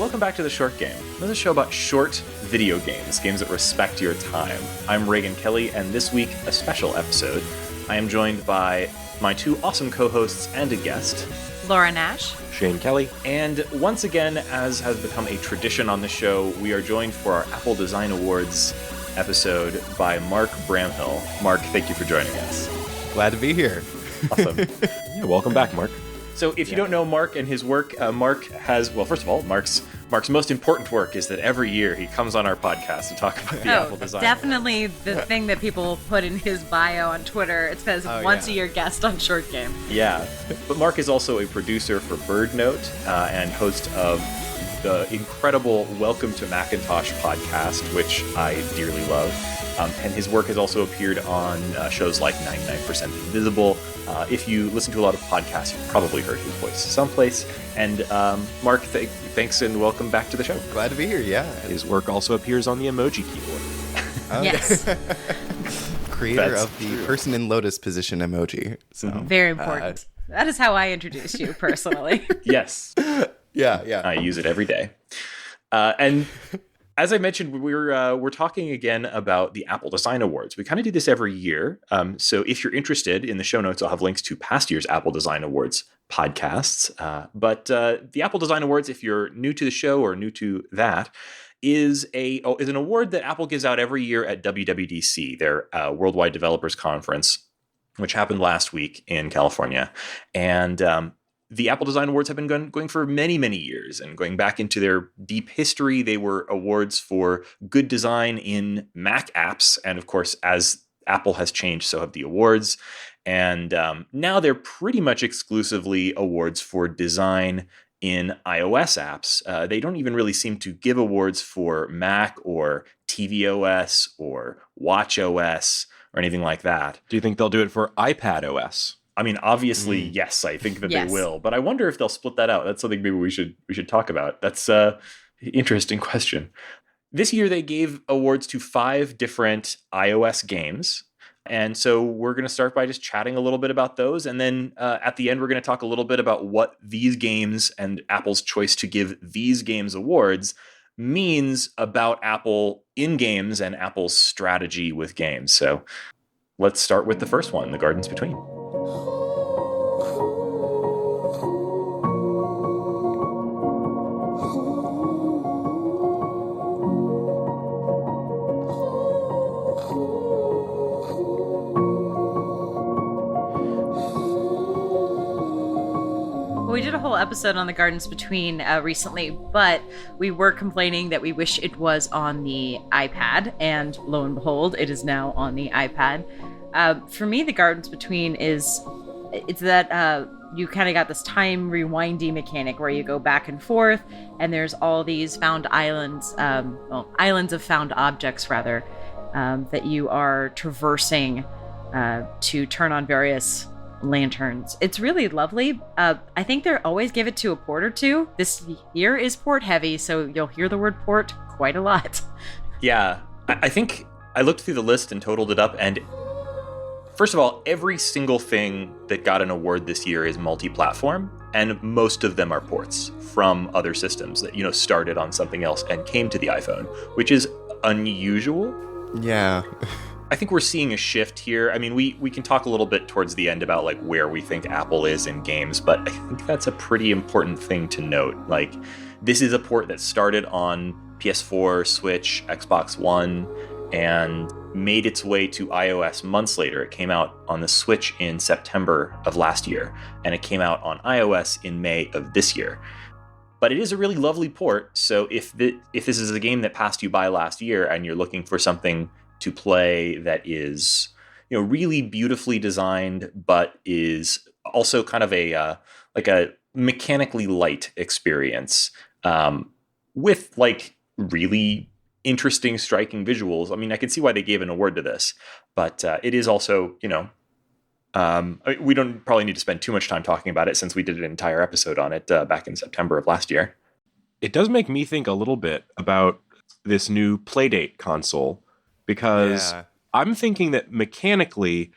welcome back to The Short Game. Another show about short video games, games that respect your time. I'm Raygan Kelly, and this week, a special episode. I am joined by my two awesome co-hosts and a guest, Laura Nash, Shane Kelly. And once again, as has become a tradition on the show, we are joined for our Apple Design Awards episode by Mark Bramhill. Mark, thank you for joining us. Glad to be here. Awesome. Yeah, welcome back, Mark. So if you don't know Mark and his work, Mark has, well, first of all, Mark's most important work is that every year he comes on our podcast to talk about the Apple Design definitely the thing that people put in his bio on Twitter. It says once a year guest on Short Game. Yeah, but Mark is also a producer for Bird Note and host of the incredible Welcome to Macintosh podcast, which I dearly love. And his work has also appeared on shows like 99% Invisible. If you listen to a lot of podcasts, you've probably heard his voice someplace. And Mark, thanks and welcome back to the show. Glad to be here, yeah. His work also appears on the emoji keyboard. Yes. Creator of the person in lotus position emoji. So Very important. That is how I introduced you personally. Yes. Yeah. I use it every day. And as I mentioned, we're talking again about the Apple Design Awards. We kind of do this every year. So if you're interested, in the show notes, I'll have links to past year's Apple Design Awards podcasts. But the Apple Design Awards, if you're new to the show or new to that, is an award that Apple gives out every year at WWDC, their Worldwide Developers Conference, which happened last week in California. And the Apple Design Awards have been going for many, many years, and going back into their deep history, they were awards for good design in Mac apps. And of course, as Apple has changed, so have the awards. And now they're pretty much exclusively awards for design in iOS apps. They don't even really seem to give awards for Mac or tvOS or watchOS or anything like that. Do you think they'll do it for iPad OS? I mean, obviously, yes, I think that Yes. they will. But I wonder if they'll split that out. That's something maybe we should talk about. That's an interesting question. This year, they gave awards to 5 different iOS games. And so we're going to start by just chatting a little bit about those. And then at the end, we're going to talk a little bit about what these games and Apple's choice to give these games awards means about Apple in games and Apple's strategy with games. So let's start with the first one, The Gardens Between. We did a whole episode on the Gardens Between recently, but we were complaining that we wish it was on the iPad, and lo and behold, it is now on the iPad. For me, the Gardens Between it's that you kind of got this time rewindy mechanic where you go back and forth, and there's all these found islands, islands of found objects rather, that you are traversing to turn on various lanterns. It's really lovely. I think they always give it to a port or two. This year is port heavy, so you'll hear the word port quite a lot. Yeah, I think I looked through the list and totaled it up, and first of all, every single thing that got an award this year is multi-platform, and most of them are ports from other systems that, started on something else and came to the iPhone, which is unusual. Yeah. I think we're seeing a shift here. I mean, we can talk a little bit towards the end about like where we think Apple is in games, but I think that's a pretty important thing to note. Like, this is a port that started on PS4, Switch, Xbox One, and made its way to iOS months later. It came out on the Switch in September of last year, and it came out on iOS in May of this year. But it is a really lovely port, so if this is a game that passed you by last year and you're looking for something to play that is, really beautifully designed, but is also kind of a mechanically light experience with like really interesting, striking visuals. I mean, I can see why they gave an award to this, but it is also, we don't probably need to spend too much time talking about it since we did an entire episode on it back in September of last year. It does make me think a little bit about this new Playdate console, because I'm thinking that mechanically,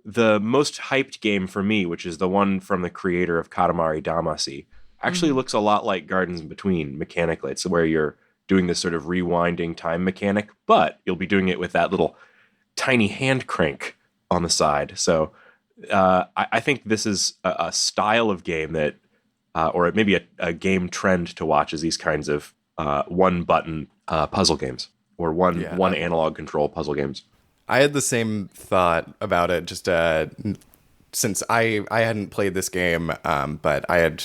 the most hyped game for me, which is the one from the creator of Katamari Damacy, actually looks a lot like Gardens in Between mechanically. It's where you're doing this sort of rewinding time mechanic, but you'll be doing it with that little tiny hand crank on the side. So I think this is a style of game that, or maybe a game trend to watch, is these kinds of one-button puzzle games, or one analog control puzzle games. I had the same thought about it, just since I hadn't played this game, but I had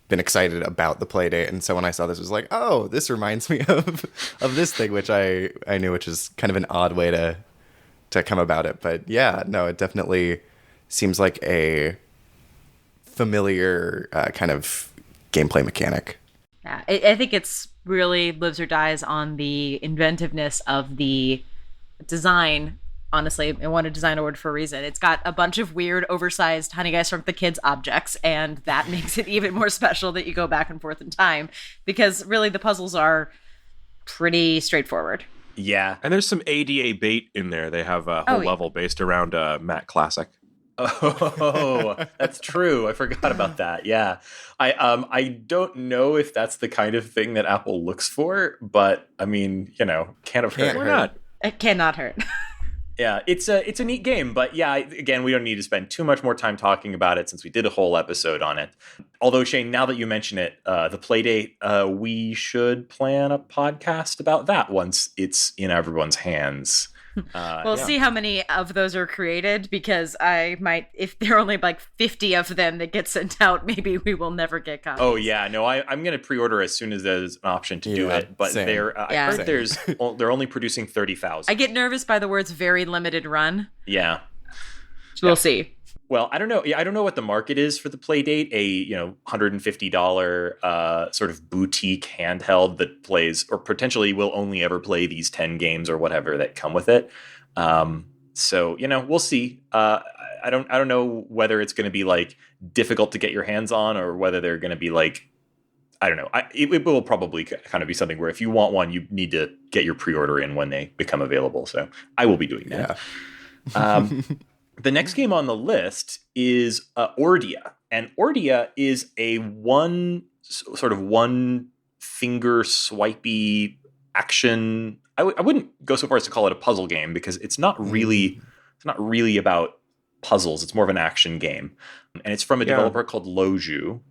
been excited about the Playdate, and so when I saw this, I was like, oh, this reminds me of this thing, which I knew, which is kind of an odd way to come about it. But yeah, no, it definitely seems like a familiar kind of gameplay mechanic. Yeah, I think it's really lives or dies on the inventiveness of the design. Honestly, I won a design award for a reason. It's got a bunch of weird, oversized Honey, I Shrunk the Kids objects, and that makes it even more special that you go back and forth in time, because really the puzzles are pretty straightforward. Yeah. And there's some ADA bait in there. They have a whole level based around Matt Classic. Oh, that's true. I forgot about that. Yeah. I don't know if that's the kind of thing that Apple looks for, but I mean, can't have hurt. Why not? It cannot hurt. Yeah, it's a neat game, but yeah, again, we don't need to spend too much more time talking about it since we did a whole episode on it. Although, Shane, now that you mention it, the Playdate, we should plan a podcast about that once it's in everyone's hands. We'll see how many of those are created, because I might, if there are only like 50 of them that get sent out, maybe we will never get copies. Oh yeah, no, I'm going to pre-order as soon as there's an option to do it. But same. I heard they're only producing 30,000. I get nervous by the words "very limited run." Yeah, We'll see. Well, I don't know. Yeah, I don't know what the market is for the Playdate. A $150 sort of boutique handheld that plays, or potentially will only ever play these 10 games or whatever that come with it. So we'll see. I don't know whether it's going to be like difficult to get your hands on, or whether they're going to be like, I don't know. It will probably kind of be something where if you want one, you need to get your pre-order in when they become available. So I will be doing that. Yeah. The next game on the list is Ordia, and Ordia is a one finger swipey action. I wouldn't go so far as to call it a puzzle game, because it's not really about puzzles. It's more of an action game, and it's from a developer called ELOH.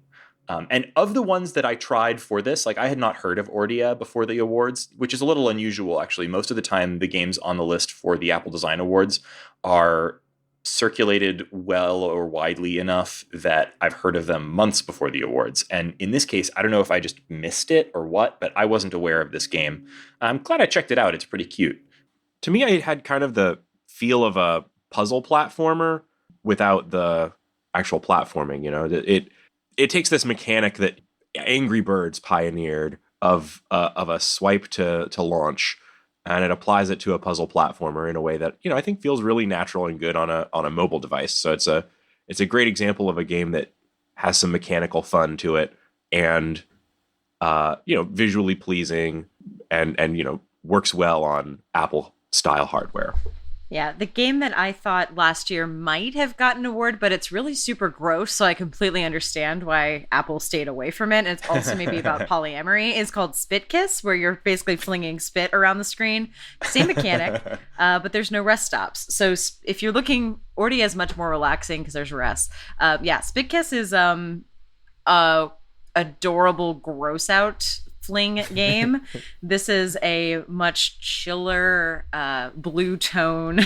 And of the ones that I tried for this, like I had not heard of Ordia before the awards, which is a little unusual actually. Most of the time, the games on the list for the Apple Design Awards are circulated well or widely enough that I've heard of them months before the awards. And in this case, I don't know if I just missed it or what, but I wasn't aware of this game. I'm glad I checked it out. It's pretty cute. To me, it had kind of the feel of a puzzle platformer without the actual platforming. It takes this mechanic that Angry Birds pioneered of a swipe to launch, and it applies it to a puzzle platformer in a way that I think feels really natural and good on a mobile device. So it's a great example of a game that has some mechanical fun to it, and visually pleasing, and works well on Apple style hardware. Yeah, the game that I thought last year might have gotten an award, but it's really super gross, so I completely understand why Apple stayed away from it. And it's also maybe about polyamory. It's called Spit Kiss, where you're basically flinging spit around the screen. Same mechanic, but there's no rest stops. So if you're looking, Ordia is much more relaxing because there's rest. Spit Kiss is a adorable gross out fling game. This is a much chiller, blue tone,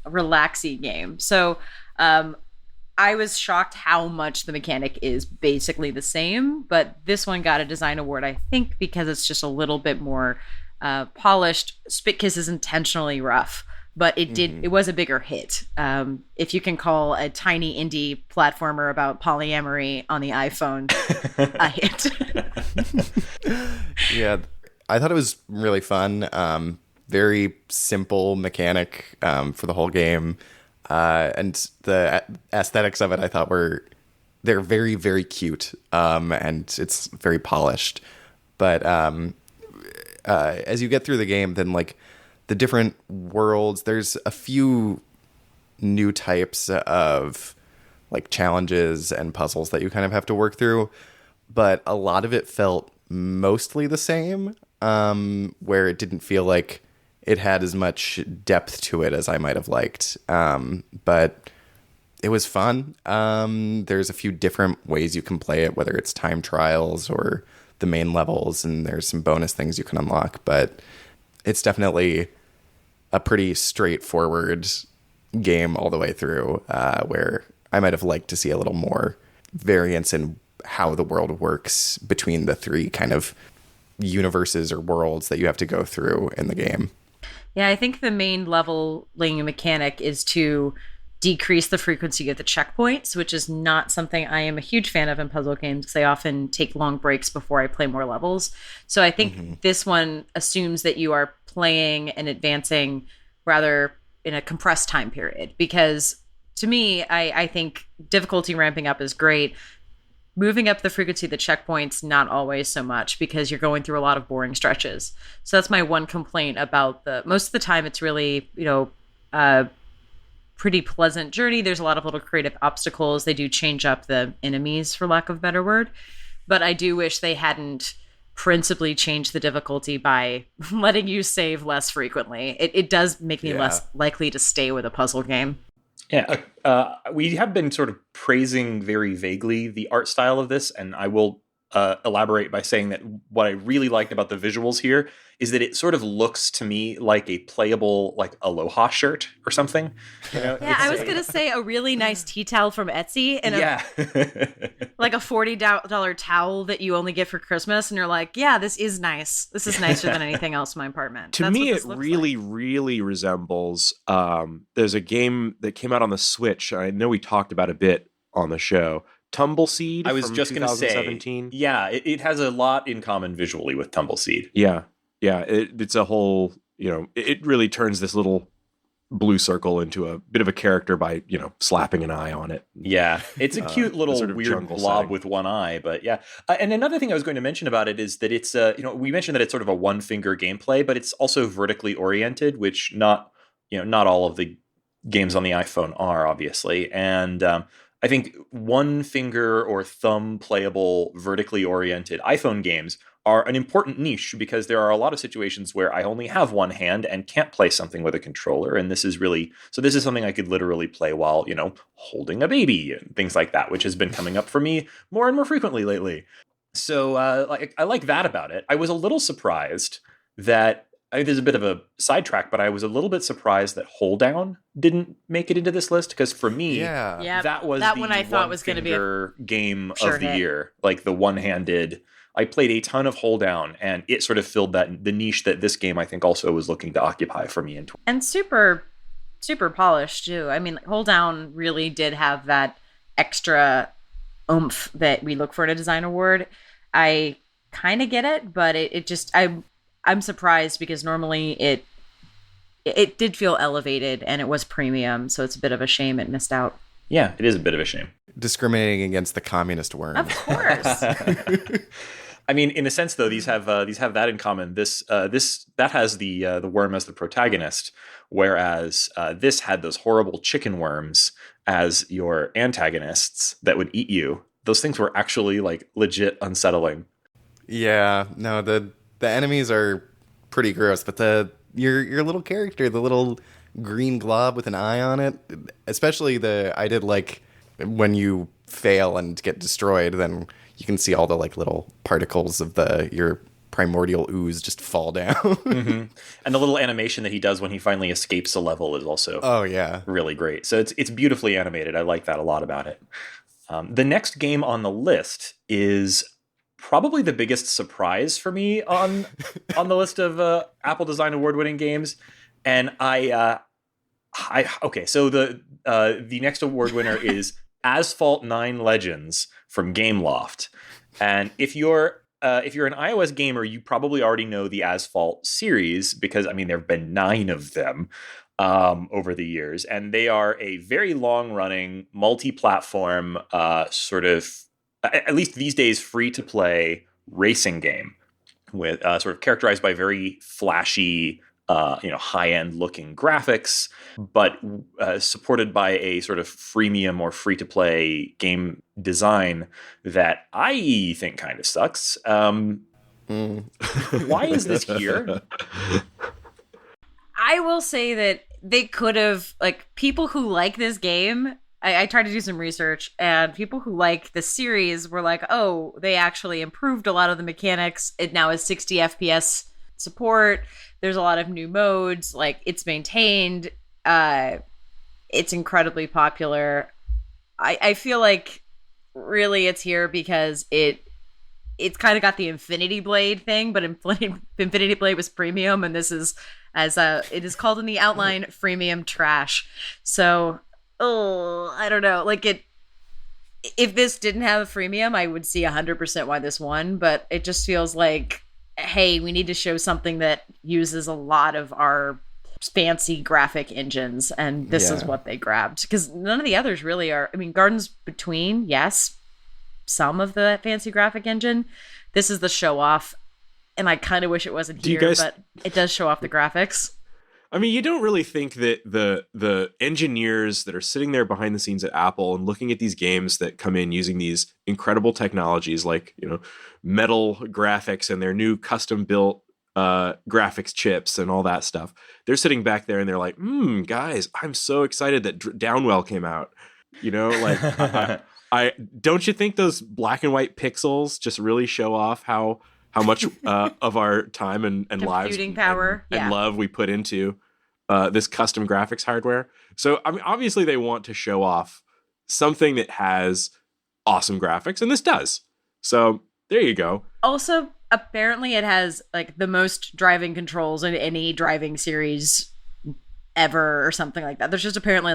relaxy game. So I was shocked how much the mechanic is basically the same, but this one got a design award, I think, because it's just a little bit more polished. Spit Kiss is intentionally rough, but it was a bigger hit. If you can call a tiny indie platformer about polyamory on the iPhone a hit. Yeah, I thought it was really fun. Very simple mechanic for the whole game. And the aesthetics of it, I thought they're very, very cute. And it's very polished. But as you get through the game, then the different worlds, there's a few new types of challenges and puzzles that you kind of have to work through. but a lot of it felt mostly the same, where it didn't feel like it had as much depth to it as I might have liked. But it was fun. There's a few different ways you can play it, whether it's time trials or the main levels, and there's some bonus things you can unlock, but it's definitely a pretty straightforward game all the way through, where I might have liked to see a little more variance in how the world works between the three kind of universes or worlds that you have to go through in the game. Yeah, I think the main leveling mechanic is to decrease the frequency of the checkpoints, which is not something I am a huge fan of in puzzle games because I often take long breaks before I play more levels. So I think this one assumes that you are playing and advancing rather in a compressed time period, because to me, I think difficulty ramping up is great. Moving up the frequency of the checkpoints, not always so much, because you're going through a lot of boring stretches. So that's my one complaint about most of the time it's really, pretty pleasant journey. There's a lot of little creative obstacles. They do change up the enemies, for lack of a better word. But I do wish they hadn't principally changed the difficulty by letting you save less frequently. It does make me less likely to stay with a puzzle game. Yeah, we have been sort of praising very vaguely the art style of this, and I will elaborate by saying that what I really liked about the visuals here is that it sort of looks to me like a playable like ELOH shirt or something. You know, yeah, I was gonna say a really nice tea towel from Etsy, and like a $40 towel that you only get for Christmas, and you're like, yeah, this is nice. This is nicer than anything else in my apartment. To me, it really, really resembles. There's a game that came out on the Switch. I know we talked about a bit on the show. Tumbleseed. I was just going to say, yeah, it has a lot in common visually with Tumbleseed. Yeah, it's a whole, it really turns this little blue circle into a bit of a character by, slapping an eye on it. Yeah, it's a cute little sort of weird blob setting with one eye, but yeah. And another thing I was going to mention about it is that it's, we mentioned that it's sort of a one finger gameplay, but it's also vertically oriented, which not all of the games on the iPhone are, obviously. And I think one finger or thumb playable vertically oriented iPhone games are an important niche because there are a lot of situations where I only have one hand and can't play something with a controller. And this is something I could literally play while, holding a baby and things like that, which has been coming up for me more and more frequently lately. So I like that about it. I was a little surprised that there's a bit of a sidetrack, but I was a little bit surprised that Hold Down didn't make it into this list because for me, that was the one I thought was going to be a game of the year, like the one-handed. I played a ton of Hold Down, and it sort of filled the niche that this game I think also was looking to occupy for me. And super, super polished too. I mean, Hold Down really did have that extra oomph that we look for in a design award. I kind of get it, but it just I'm surprised because normally it did feel elevated and it was premium, so it's a bit of a shame it missed out. Yeah, it is a bit of a shame. Discriminating against the communist worm. Of course. I mean, in a sense, though, these have that in common. That has the worm as the protagonist, whereas this had those horrible chicken worms as your antagonists that would eat you. Those things were actually like legit unsettling. Yeah, no, the enemies are pretty gross, but your little character, the little green glob with an eye on it, especially I did like when you fail and get destroyed, then you can see all the like little particles of your primordial ooze just fall down. Mm-hmm. And the little animation that he does when he finally escapes a level is also really great. So it's beautifully animated. I like that a lot about it. The next game on the list is probably the biggest surprise for me on the list of Apple Design Award winning games, and so the next award winner is Asphalt 9 Legends from Gameloft, and if you're an iOS gamer, you probably already know the Asphalt series because there have been 9 of them over the years, and they are a very long running multi-platform sort of, at least these days, free-to-play racing game with sort of characterized by very flashy high-end looking graphics, but supported by a sort of freemium or free-to-play game design that I think kind of sucks. Why is this here? I will say that they could have, people who like this game, I tried to do some research, and people who like the series were like, oh, they actually improved a lot of the mechanics. It now has 60 FPS support. There's a lot of new modes. It's maintained. It's incredibly popular. I feel like really it's here because it's kind of got the Infinity Blade thing, but Infinity Blade was premium, and this is, as it is called in the outline, freemium trash. So, I don't know. If this didn't have a freemium, I would see 100% why this won, but it just feels like, hey, we need to show something that uses a lot of our fancy graphic engines, and this is what they grabbed. Because none of the others really are. I mean, Gardens Between, yes, some of the fancy graphic engine. This is the show off, and I kind of wish it wasn't here, but it does show off the graphics. I mean, you don't really think that the engineers that are sitting there behind the scenes at Apple and looking at these games that come in using these incredible technologies like, metal graphics and their new custom built graphics chips and all that stuff. They're sitting back there and they're like, guys, I'm so excited that Downwell came out. I don't you think those black and white pixels just really show off how much of our time and lives power and love we put into this custom graphics hardware. So, I mean, obviously they want to show off something that has awesome graphics, and this does. So there you go. Also, apparently it has the most driving controls in any driving series ever or something like that. There's just apparently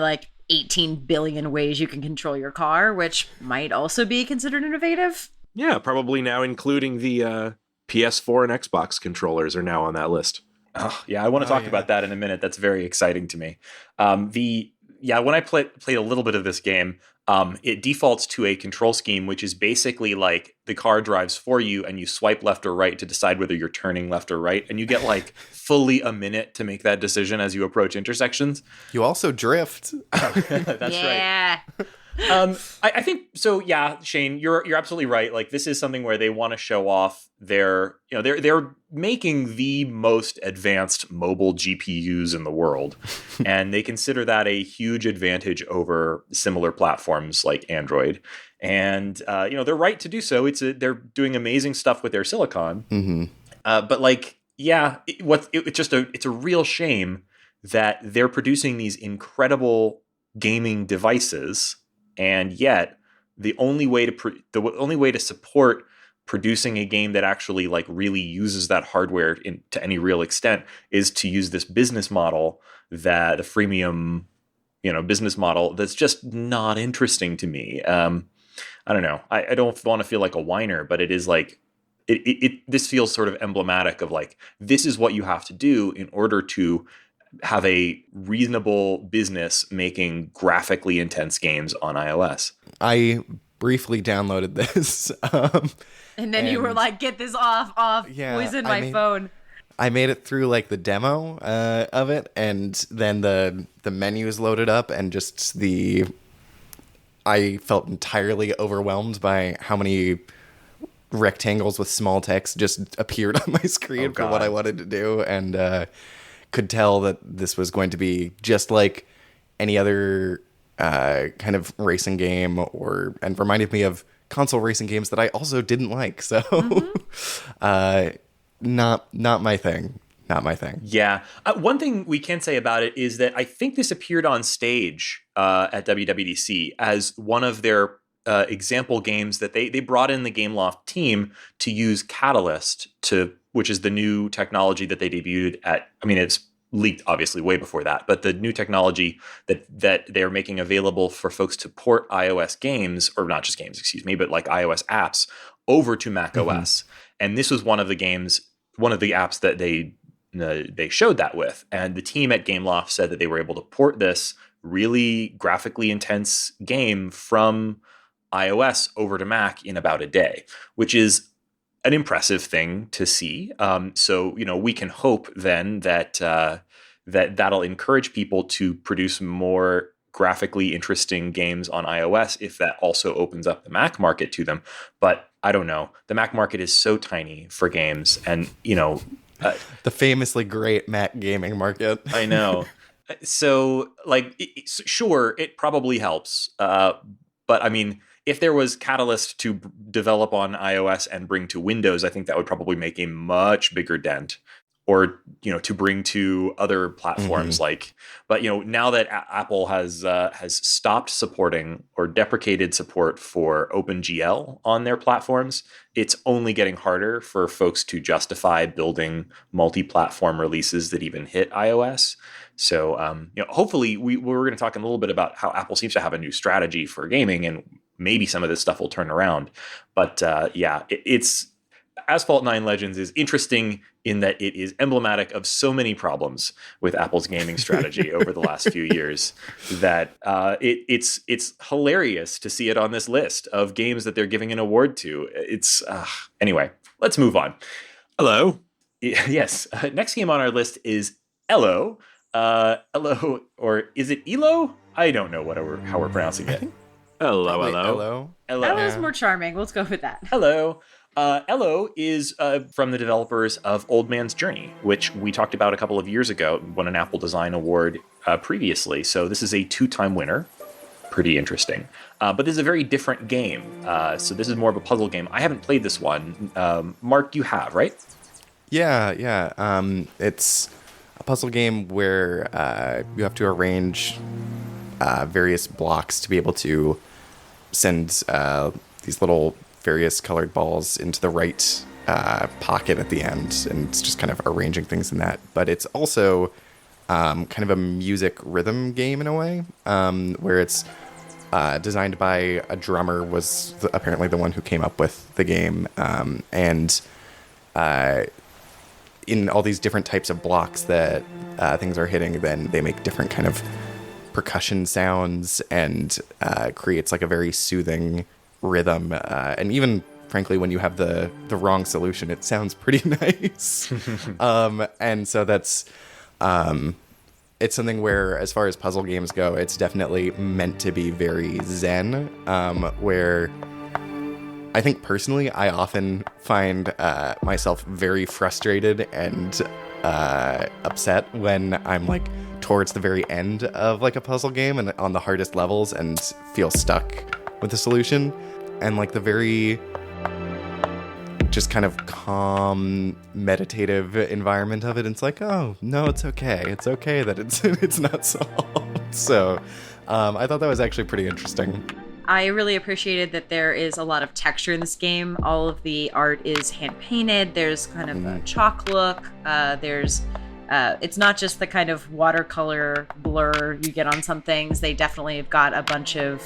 18 billion ways you can control your car, which might also be considered innovative. Yeah, probably now including the PS4 and Xbox controllers are now on that list. Oh, yeah, I want to talk about that in a minute. That's very exciting to me. When I played a little bit of this game, it defaults to a control scheme, which is basically the car drives for you and you swipe left or right to decide whether you're turning left or right. And you get fully a minute to make that decision as you approach intersections. You also drift. That's right. I think so. Yeah, Shane, you're absolutely right. This is something where they want to show off they're making the most advanced mobile GPUs in the world, and they consider that a huge advantage over similar platforms like Android. And they're right to do so. They're doing amazing stuff with their silicon. Mm-hmm. But it's a real shame that they're producing these incredible gaming devices. And yet, the only way to support producing a game that actually really uses that hardware to any real extent is to use this business model, that the freemium, business model that's just not interesting to me. I don't know. I don't want to feel like a whiner, but it is this feels sort of emblematic of this is what you have to do in order to have a reasonable business making graphically intense games on iOS. I briefly downloaded this. And then you were like, get this off, poison my phone. I made it through the demo of it, and then the menus loaded up, and I felt entirely overwhelmed by how many rectangles with small text just appeared on my screen for what I wanted to do, and could tell that this was going to be just like any other kind of racing game, and reminded me of console racing games that I also didn't like. So, not my thing. Not my thing. Yeah. One thing we can say about it is that I think this appeared on stage at WWDC as one of their example games that they brought in the GameLoft team to use Catalyst which is the new technology that they debuted at. I mean, it's leaked obviously way before that, but the new technology that they're making available for folks to port iOS games, or not just games, excuse me, but iOS apps over to Mac OS. And this was one of the apps that they showed that with. And the team at GameLoft said that they were able to port this really graphically intense game from iOS over to Mac in about a day, which is an impressive thing to see. So, we can hope then that that'll encourage people to produce more graphically interesting games on iOS if that also opens up the Mac market to them. But I don't know. The Mac market is so tiny for games, and the famously great Mac gaming market. I know. So, sure, it probably helps. But I mean, if there was Catalyst to develop on iOS and bring to Windows, I think that would probably make a much bigger dent. Or to bring to other platforms but now that Apple has stopped supporting or deprecated support for OpenGL on their platforms, it's only getting harder for folks to justify building multi-platform releases that even hit iOS. So hopefully we're going to talk a little bit about how Apple seems to have a new strategy for gaming, and maybe some of this stuff will turn around. But it's Asphalt 9 Legends is interesting in that it is emblematic of so many problems with Apple's gaming strategy over the last few years that it's hilarious to see it on this list of games that they're giving an award to. Anyway, let's move on. Hello. Yes. Next game on our list is ELOH. ELOH, or is it ELOH? I don't know how we're pronouncing it. Hello. That was more charming. Let's go with that. Hello. ELOH is from the developers of Old Man's Journey, which we talked about a couple of years ago, won an Apple Design Award previously. So this is a 2-time winner. Pretty interesting. But this is a very different game. So this is more of a puzzle game. I haven't played this one. Mark, you have, right? Yeah. It's a puzzle game where you have to arrange various blocks to be able to send these little various colored balls into the right pocket at the end, and it's just kind of arranging things in that. But it's also kind of a music rhythm game in a way, where it's designed by a drummer, was apparently the one who came up with the game, and in all these different types of blocks that things are hitting, then they make different kind of percussion sounds, and creates like a very soothing rhythm, and even frankly when you have the wrong solution, it sounds pretty nice. And so that's it's something where, as far as puzzle games go, it's definitely meant to be very zen, where I think personally I often find myself very frustrated and upset when I'm like towards the very end of like a puzzle game and on the hardest levels and feel stuck with the solution. And like the very just kind of calm, meditative environment of it, it's like, oh no, it's okay. It's okay that it's not solved. So I thought that was actually pretty interesting. I really appreciated that there is a lot of texture in this game. All of the art is hand painted. There's kind of a chalk look. It's not just the kind of watercolor blur you get on some things. They definitely have got a bunch of,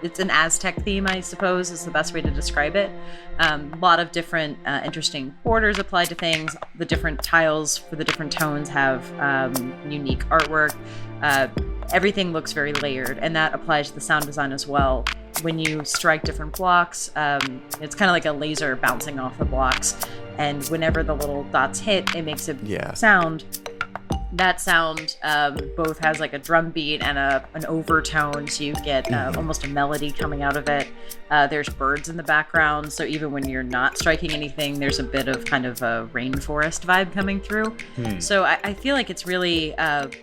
it's an Aztec theme, I suppose, is the best way to describe it. A lot of different interesting borders applied to things. The different tiles for the different tones have unique artwork. Everything looks very layered, and that applies to the sound design as well. When you strike different blocks, it's kind of like a laser bouncing off the blocks, and whenever the little dots hit, it makes a sound. That sound both has like a drum beat and an overtone, so you get almost a melody coming out of it. There's birds in the background, so even when you're not striking anything, there's a bit of kind of a rainforest vibe coming through. So I feel like it's really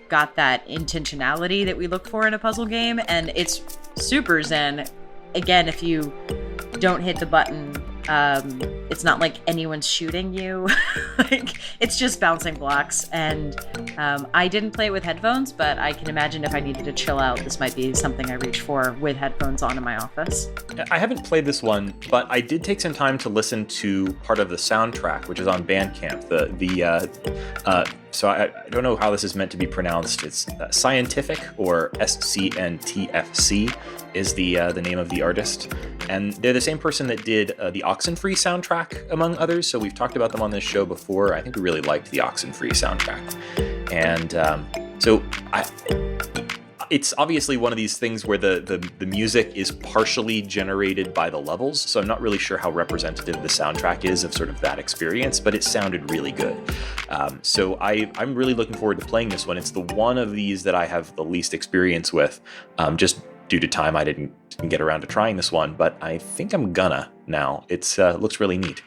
got that intentionality that we look for in a puzzle game, and it's super zen. Again, if you don't hit the button, it's not like anyone's shooting you. Like, it's just bouncing blocks. And I didn't play it with headphones, but I can imagine if I needed to chill out, this might be something I reach for with headphones on in my office. I haven't played this one, but I did take some time to listen to part of the soundtrack, which is on Bandcamp. So I don't know how this is meant to be pronounced. It's Scientific, or SCNTFC is the name of the artist. And they're the same person that did the Oxenfree soundtrack, among others. So we've talked about them on this show before. I think we really liked the Oxenfree soundtrack. And so It's obviously one of these things where the music is partially generated by the levels, so I'm not really sure how representative the soundtrack is of sort of that experience, but it sounded really good. So I'm really looking forward to playing this one. It's the one of these that I have the least experience with, just due to time. I didn't get around to trying this one, but I think I'm gonna now. It looks really neat.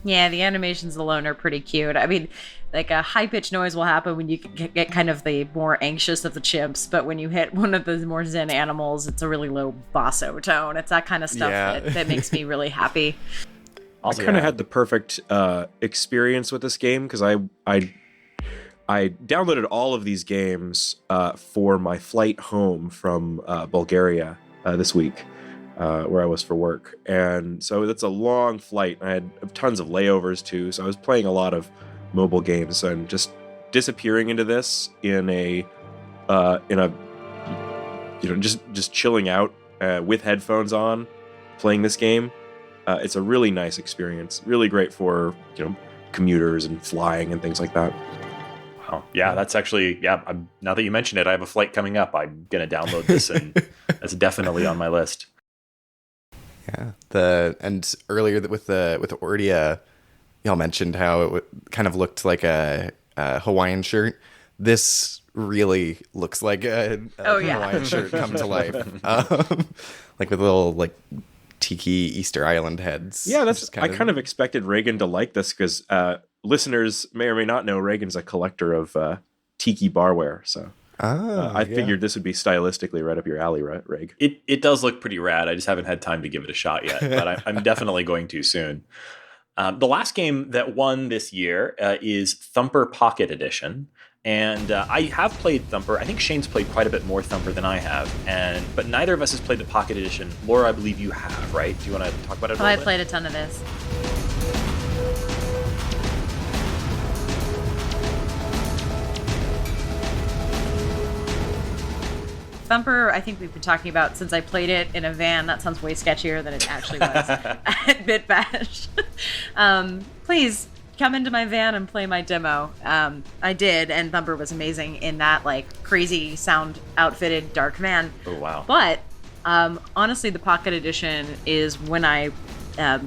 Yeah, the animations alone are pretty cute. I mean, like a high-pitched noise will happen when you get kind of the more anxious of the chimps, but when you hit one of the more zen animals, it's a really low basso tone. It's that kind of stuff that makes me really happy. Also, I kind of had the perfect experience with this game because I downloaded all of these games for my flight home from Bulgaria this week. Where I was for work, and so that's a long flight. I had tons of layovers too, so I was playing a lot of mobile games and just disappearing into this in a just chilling out with headphones on, playing this game. It's a really nice experience, really great for commuters and flying and things like that. Wow, yeah, that's actually now that you mention it, I have a flight coming up. I'm gonna download this, and that's definitely on my list. Yeah, and earlier with the Ordia, y'all mentioned how it kind of looked like a Hawaiian shirt. This really looks like a Hawaiian shirt come to life, like with little tiki Easter Island heads. Yeah, I kind of expected Raygan to like this because listeners may or may not know Raygan's a collector of tiki barware, so. I figured this would be stylistically right up your alley, right, Rayg? It does look pretty rad. I just haven't had time to give it a shot yet, but I'm definitely going to soon. The last game that won this year is Thumper Pocket Edition, and I have played Thumper. I think Shane's played quite a bit more Thumper than I have, but neither of us has played the Pocket Edition. Laura, I believe you have, right? Do you want to talk about it a little bit? I played a ton of this. Thumper, I think we've been talking about since I played it in a van. That sounds way sketchier than it actually was at Bit Bash. Please come into my van and play my demo. I did, and Thumper was amazing in that crazy sound outfitted dark van. Oh wow! But honestly, the Pocket Edition is when I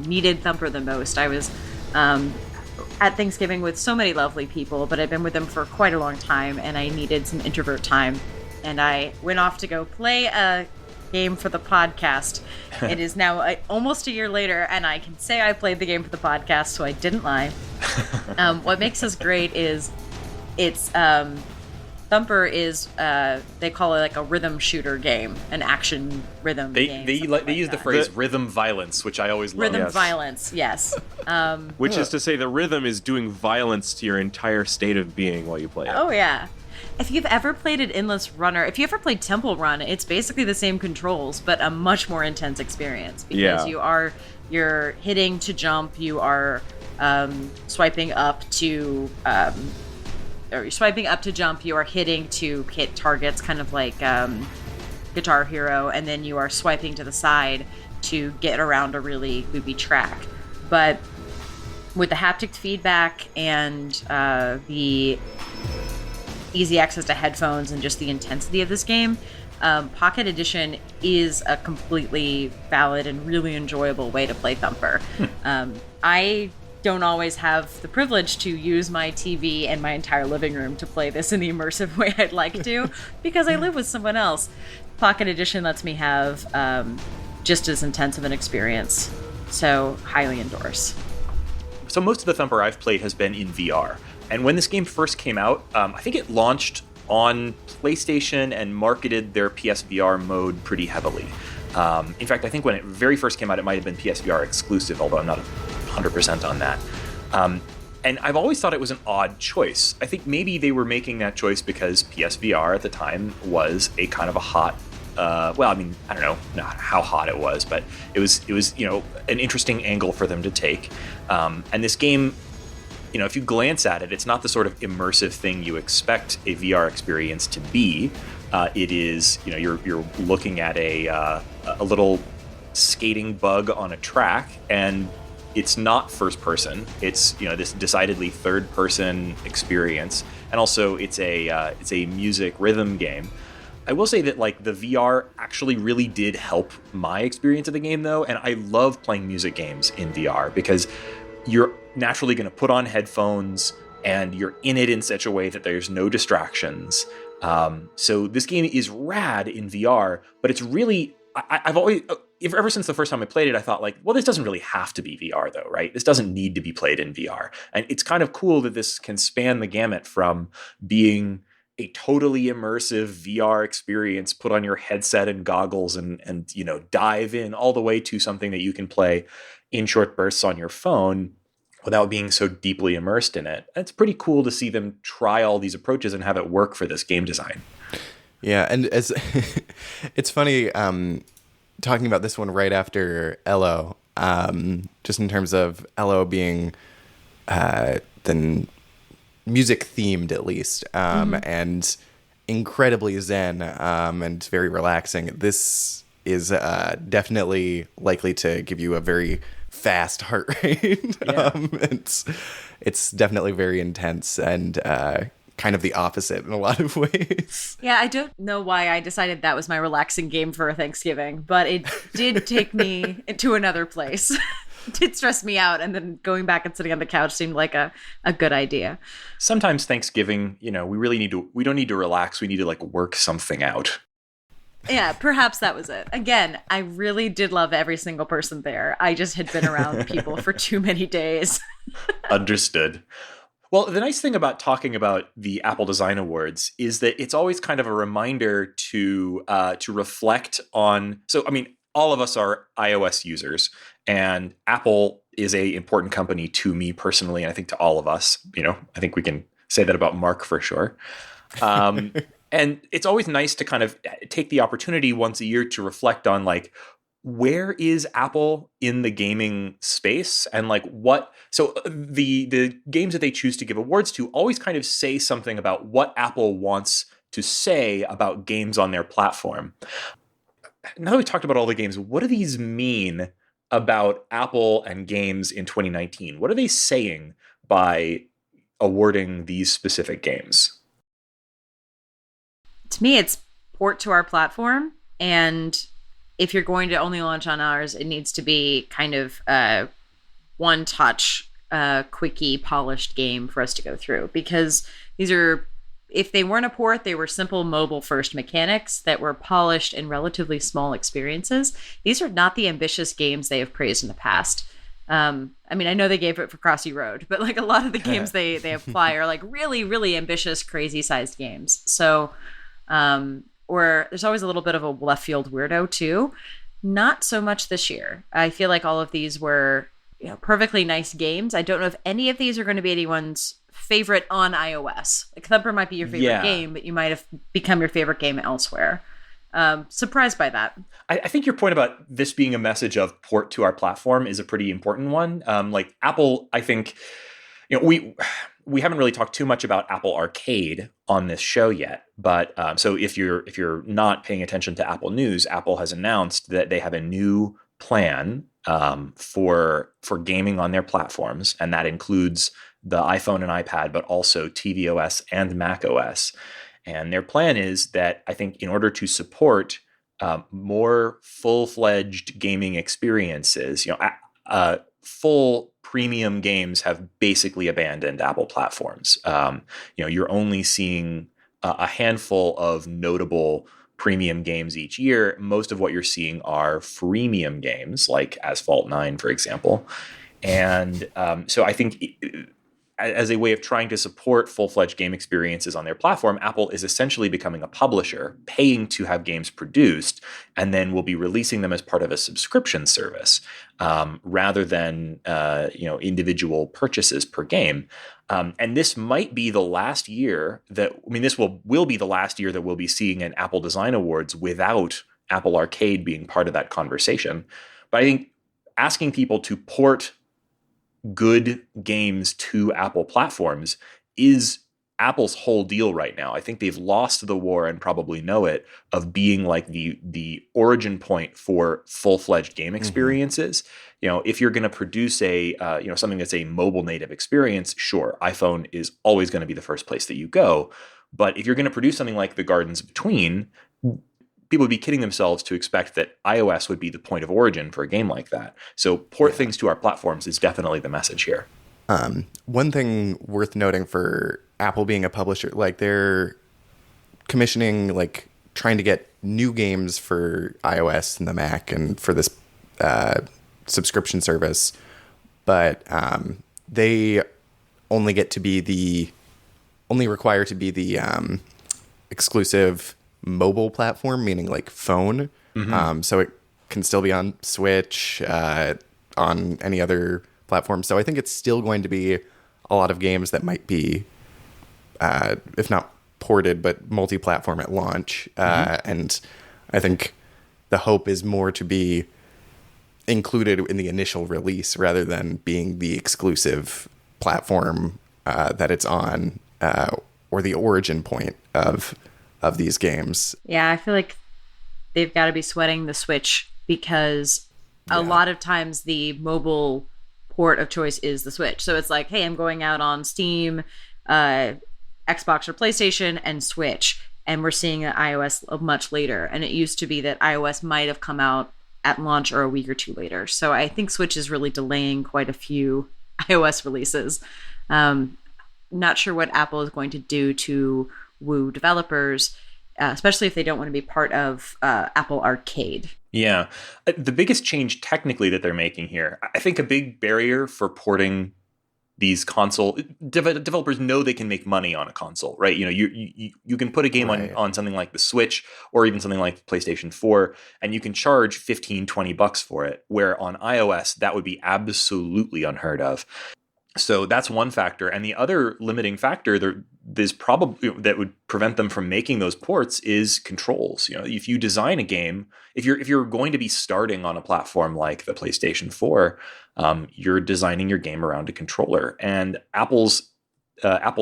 needed Thumper the most. I was at Thanksgiving with so many lovely people, but I've been with them for quite a long time, and I needed some introvert time. And I went off to go play a game for the podcast. It is now almost a year later, and I can say I played the game for the podcast, so I didn't lie. What makes this great is it's Thumper is they call it a rhythm shooter game, an action rhythm game. They use the phrase rhythm violence, which I always love. Rhythm violence, yes. Which is to say the rhythm is doing violence to your entire state of being while you play it. Oh yeah. If you've ever played an Endless Runner, if you ever played Temple Run, it's basically the same controls, but a much more intense experience because you're hitting to jump, you are swiping up to jump, you are hitting to hit targets, kind of like Guitar Hero, and then you are swiping to the side to get around a really loopy track. But with the haptic feedback and the easy access to headphones and just the intensity of this game, Pocket Edition is a completely valid and really enjoyable way to play Thumper. I don't always have the privilege to use my TV and my entire living room to play this in the immersive way I'd like to because I live with someone else. Pocket Edition lets me have just as intense of an experience, so highly endorse. So most of the Thumper I've played has been in VR. And when this game first came out, I think it launched on PlayStation and marketed their PSVR mode pretty heavily. In fact, I think when it very first came out, it might have been PSVR exclusive, although I'm not 100% on that. And I've always thought it was an odd choice. I think maybe they were making that choice because PSVR at the time was a kind of a hot, I don't know how hot it was, but it was an interesting angle for them to take. And this game, if you glance at it, it's not the sort of immersive thing you expect a VR experience to be. It is, you're looking at a little skating bug on a track, and it's not first person. It's this decidedly third person experience, and also it's a music rhythm game. I will say that like the VR actually really did help my experience of the game though, and I love playing music games in VR because you're naturally going to put on headphones and you're in it in such a way that there's no distractions. So this game is rad in VR, but it's really, I've always, ever since the first time I played it, I thought like, well, this doesn't really have to be VR though, right? This doesn't need to be played in VR. And it's kind of cool that this can span the gamut from being a totally immersive VR experience, put on your headset and goggles and you know, dive in all the way to something that you can play in short bursts on your phone without being so deeply immersed in it. It's pretty cool to see them try all these approaches and have it work for this game design. Yeah, and as it's funny talking about this one right after ELOH, just in terms of ELOH being the music themed at least, and incredibly zen and very relaxing. This is definitely likely to give you a very fast heart rate. Yeah. It's definitely very intense and kind of the opposite in a lot of ways. Yeah, I don't know why I decided that was my relaxing game for Thanksgiving, but it did take me to another place. It did stress me out, and then going back and sitting on the couch seemed like a good idea. Sometimes Thanksgiving, you know, we don't need to relax. We need to like work something out. Yeah, perhaps that was it. Again, I really did love every single person there. I just had been around people for too many days. Understood. Well, the nice thing about talking about the Apple Design Awards is that it's always kind of a reminder to reflect on. So, I mean, all of us are iOS users, and Apple is a important company to me personally, and I think to all of us. You know, I think we can say that about Mark for sure. And it's always nice to kind of take the opportunity once a year to reflect on like, where is Apple in the gaming space, and like what? So the games that they choose to give awards to always kind of say something about what Apple wants to say about games on their platform. Now that we talked about all the games, what do these mean about Apple and games in 2019? What are they saying by awarding these specific games? To me, it's port to our platform, and if you're going to only launch on ours, it needs to be kind of one touch, quickie, polished game for us to go through. Because these are, if they weren't a port, they were simple mobile first mechanics that were polished in relatively small experiences. These are not the ambitious games they have praised in the past. I mean, I know they gave it for Crossy Road, but like a lot of the games they apply are like really, really ambitious, crazy sized games. So, or there's always a little bit of a left field weirdo too. Not so much this year. I feel like all of these were, you know, perfectly nice games. I don't know if any of these are going to be anyone's favorite on iOS. Like Thumper might be your favorite game, but you might have become your favorite game elsewhere. Surprised by that. I think your point about this being a message of port to our platform is a pretty important one. Like Apple, I think, you know, we haven't really talked too much about Apple Arcade on this show yet, but so if you're not paying attention to Apple News, Apple has announced that they have a new plan for gaming on their platforms, and that includes the iPhone and iPad, but also tvOS and macOS. And their plan is that I think in order to support more full-fledged gaming experiences, you know, full premium games have basically abandoned Apple platforms. You know, you're only seeing a handful of notable premium games each year. Most of what you're seeing are freemium games, like Asphalt 9, for example. And so I think as a way of trying to support full-fledged game experiences on their platform, Apple is essentially becoming a publisher, paying to have games produced, and then will be releasing them as part of a subscription service, rather than individual purchases per game. And this might be the last year this will be the last year that we'll be seeing an Apple Design Awards without Apple Arcade being part of that conversation. But I think asking people to port good games to Apple platforms is Apple's whole deal right now. I think they've lost the war, and probably know it, of being like the origin point for full-fledged game experiences. You know, if you're going to produce something that's a mobile native experience, sure, iPhone is always going to be the first place that you go. But if you're going to produce something like the Gardens Between, people would be kidding themselves to expect that iOS would be the point of origin for a game like that. So port things to our platforms is definitely the message here. One thing worth noting for Apple being a publisher, like they're commissioning, like trying to get new games for iOS and the Mac and for this subscription service, but they only require to be the exclusive mobile platform, meaning like phone. So it can still be on Switch, on any other platform. So I think it's still going to be a lot of games that might be, if not ported, but multi-platform at launch. And I think the hope is more to be included in the initial release rather than being the exclusive platform that it's on, or the origin point of these games. Yeah, I feel like they've got to be sweating the Switch because a lot of times the mobile port of choice is the Switch. So it's like, hey, I'm going out on Steam, Xbox or PlayStation, and Switch. And we're seeing an iOS much later. And it used to be that iOS might have come out at launch or a week or two later. So I think Switch is really delaying quite a few iOS releases. Not sure what Apple is going to do to woo developers, especially if they don't want to be part of Apple Arcade. Yeah. The biggest change technically that they're making here, I think a big barrier for porting these console developers know they can make money on a console, right? You can put a game on something like the Switch or even something like PlayStation 4, and you can charge $15-$20 for it, where on iOS that would be absolutely unheard of. So that's one factor. And the other limiting factor there's probably that would prevent them from making those ports is controls. If you design a game, if you're going to be starting on a platform like the PlayStation 4, you're designing your game around a controller. And Apple's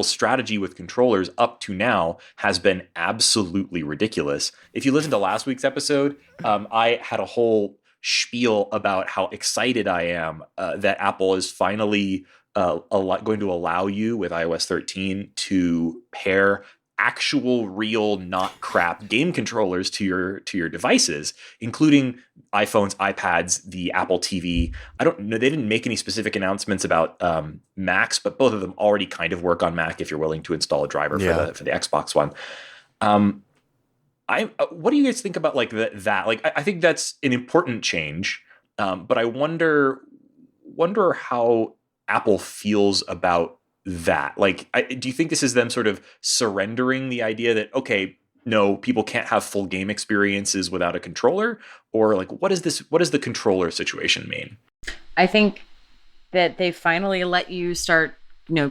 strategy with controllers up to now has been absolutely ridiculous. If you listen to last week's episode, I had a whole spiel about how excited I am that Apple is finally going to allow you with iOS 13 to pair actual, real, not crap game controllers to your devices, including iPhones, iPads, the Apple TV. I don't know. They didn't make any specific announcements about Macs, but both of them already kind of work on Mac if you're willing to install a driver for the Xbox One. What do you guys think about like that? Like, I think that's an important change, but I wonder how Apple feels about that. Like, do you think this is them sort of surrendering the idea that, okay, no, people can't have full game experiences without a controller? Or like, what does the controller situation mean? I think that they finally let you start,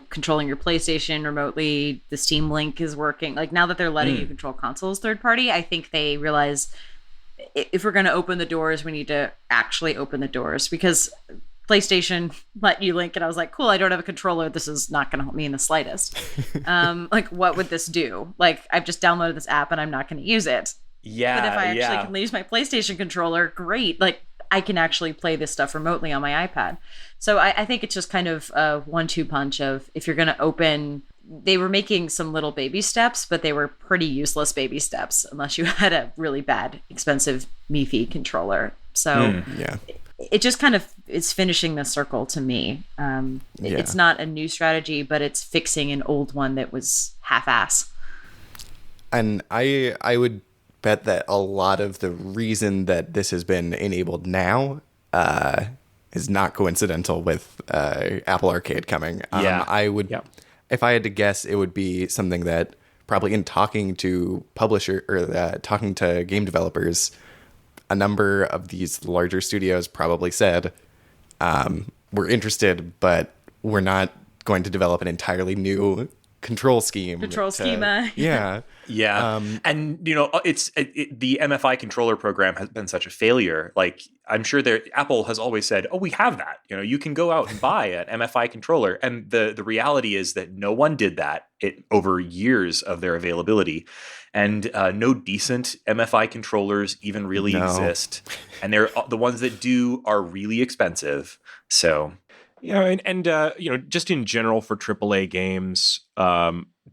controlling your PlayStation remotely. The Steam Link is working. Like, now that they're letting you control consoles third party, I think they realize if we're going to open the doors, we need to actually open the doors, because PlayStation let you link, and I was like, cool, I don't have a controller. This is not going to help me in the slightest. Like, what would this do? Like, I've just downloaded this app and I'm not going to use it. Yeah. But if I actually can use my PlayStation controller, great. Like, I can actually play this stuff remotely on my iPad. So I think it's just kind of a 1-2 punch of, if you're going to open, they were making some little baby steps, but they were pretty useless baby steps unless you had a really bad, expensive MiFi controller. So it just kind of is finishing the circle to me. It's not a new strategy, but it's fixing an old one that was half-ass. And I would bet that a lot of the reason that this has been enabled now is not coincidental with Apple Arcade coming. I would, if I had to guess, it would be something that probably in talking to talking to game developers, a number of these larger studios probably said, we're interested, but we're not going to develop an entirely new control schema. Yeah. And the MFI controller program has been such a failure. Like, I'm sure Apple has always said, oh, we have that. You can go out and buy an MFI controller. And the reality is that no one did that over years of their availability. And no decent MFI controllers even really exist. And the ones that do are really expensive. So yeah, and just in general for AAA games,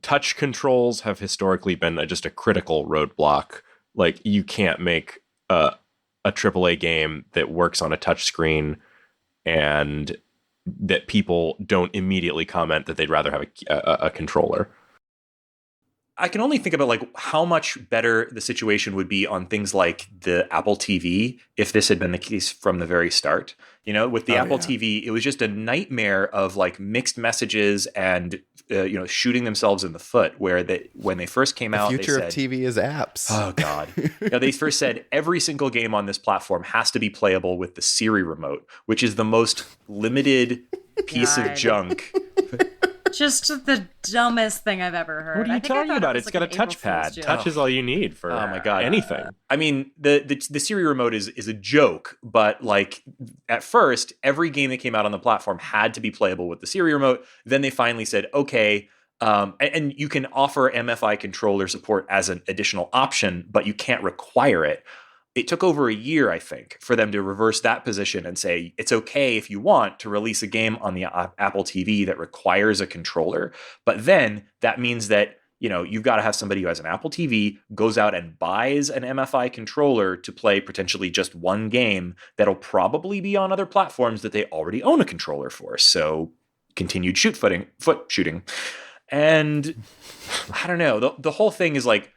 touch controls have historically been just a critical roadblock. Like, you can't make a AAA game that works on a touch screen and that people don't immediately comment that they'd rather have a controller. I can only think about like how much better the situation would be on things like the Apple TV if this had been the case from the very start. You know, with the Apple TV, it was just a nightmare of like mixed messages and shooting themselves in the foot. Where when they first came out, the future they of said, TV is apps. Oh God! They first said every single game on this platform has to be playable with the Siri remote, which is the most limited piece of junk. Just the dumbest thing I've ever heard. What are you talking about? It's got a touchpad. Touch is all you need for my God. Anything. I mean, the Siri remote is a joke, but like at first, every game that came out on the platform had to be playable with the Siri remote. Then they finally said, okay, and you can offer MFI controller support as an additional option, but you can't require it. It took over a year, I think, for them to reverse that position and say, it's okay if you want to release a game on the Apple TV that requires a controller. But then that means that, you've got to have somebody who has an Apple TV, goes out and buys an MFI controller to play potentially just one game that'll probably be on other platforms that they already own a controller for. So continued foot shooting. And I don't know, the whole thing is like,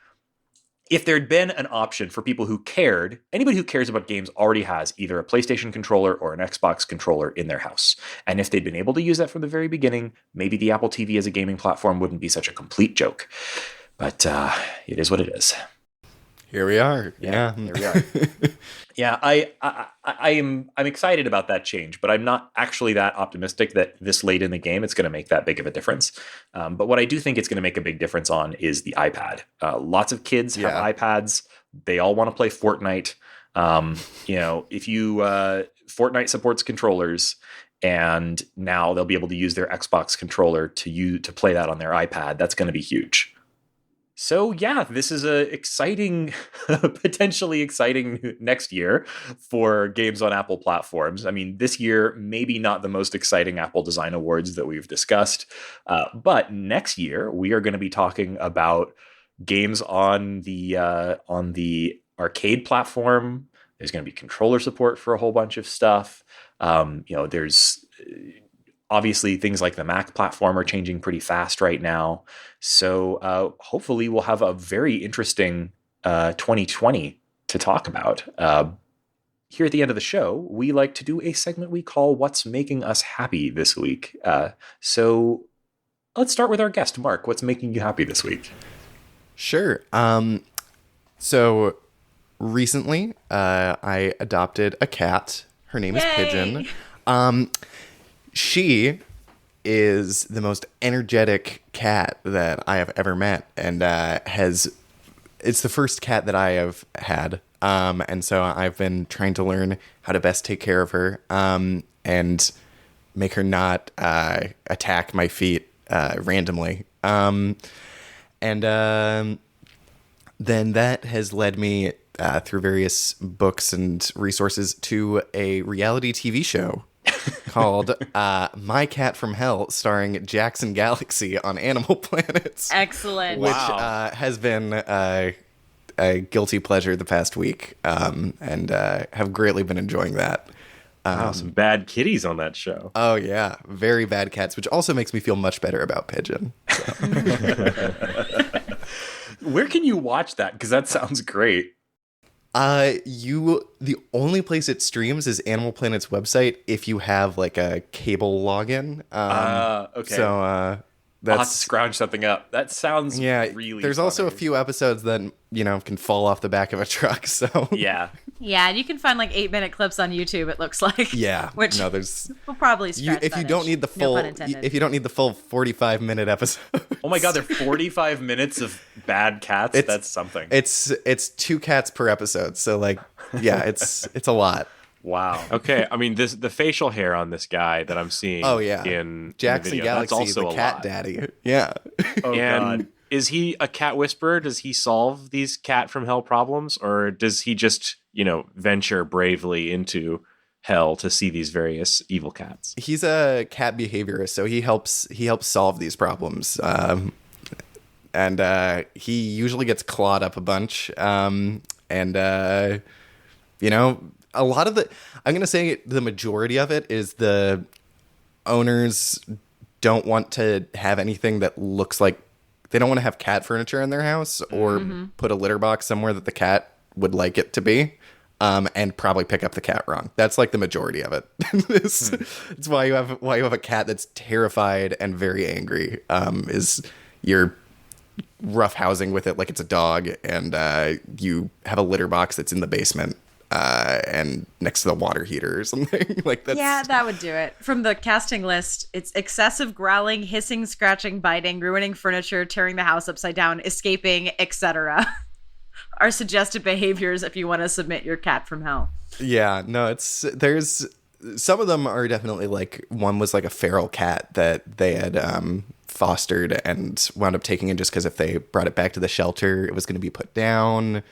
if there'd been an option for people who cared, anybody who cares about games already has either a PlayStation controller or an Xbox controller in their house. And if they'd been able to use that from the very beginning, maybe the Apple TV as a gaming platform wouldn't be such a complete joke. But it is what it is. Here we are. Yeah. Here we are. Yeah, I'm excited about that change, but I'm not actually that optimistic that this late in the game it's going to make that big of a difference. But what I do think it's going to make a big difference on is the iPad. Lots of kids have iPads. They all want to play Fortnite. If you Fortnite supports controllers, and now they'll be able to use their Xbox controller to play that on their iPad. That's going to be huge. So yeah, this is a potentially exciting next year for games on Apple platforms. I mean, this year, maybe not the most exciting Apple Design Awards that we've discussed, but next year we are going to be talking about games on the arcade platform. There's going to be controller support for a whole bunch of stuff. There's obviously things like the Mac platform are changing pretty fast right now. So hopefully we'll have a very interesting 2020 to talk about. Here at the end of the show, we like to do a segment we call What's Making Us Happy This Week. So let's start with our guest, Mark. What's making you happy this week? Sure. So recently I adopted a cat. Her name is Pigeon. She is the most energetic cat that I have ever met, and it's the first cat that I have had. And so I've been trying to learn how to best take care of her, and make her not attack my feet randomly. Then that has led me through various books and resources to a reality TV show called My Cat from Hell, starring Jackson Galaxy on Animal Planets. Excellent. Which has been a guilty pleasure the past week, and have greatly been enjoying that. Some bad kitties on that show. Oh, yeah. Very bad cats, which also makes me feel much better about Pigeon. So. Where can you watch that? Because that sounds great. The only place it streams is Animal Planet's website if you have like a cable login. Okay. So I'll have to scrounge something up. That sounds really There's funny. also a few episodes that, can fall off the back of a truck. So Yeah. Yeah, you can find like 8-minute clips on YouTube, it looks like. Yeah. Which there's we'll probably scratch if you don't need the full 45-minute episode. Oh my God, there are 45 minutes of bad cats. That's something. It's 2 cats per episode. So it's a lot. Wow. Okay, I mean the facial hair on this guy that I'm seeing. Oh yeah, in Jackson the video, Galaxy, that's also the cat lot. daddy. Yeah. Oh And God. is he a cat whisperer? Does he solve these cat from hell problems, or does he just venture bravely into hell to see these various evil cats? He's a cat behaviorist, so he helps solve these problems. and he usually gets clawed up a bunch. You know, a lot of I'm going to say the majority of it is the owners don't want to have anything that looks like, they don't want to have cat furniture in their house or put a litter box somewhere that the cat would like it to be, and probably pick up the cat wrong. That's like the majority of it. It's why you have a cat that's terrified and very angry. Is you're roughhousing with it like it's a dog, and you have a litter box that's in the basement. And next to the water heater or something like that. Yeah, that would do it. From the casting list, it's excessive growling, hissing, scratching, biting, ruining furniture, tearing the house upside down, escaping, etc. are suggested behaviors if you want to submit your cat from hell. Yeah, no, there's some of them are definitely like, one was like a feral cat that they had fostered and wound up taking in just because if they brought it back to the shelter, it was going to be put down.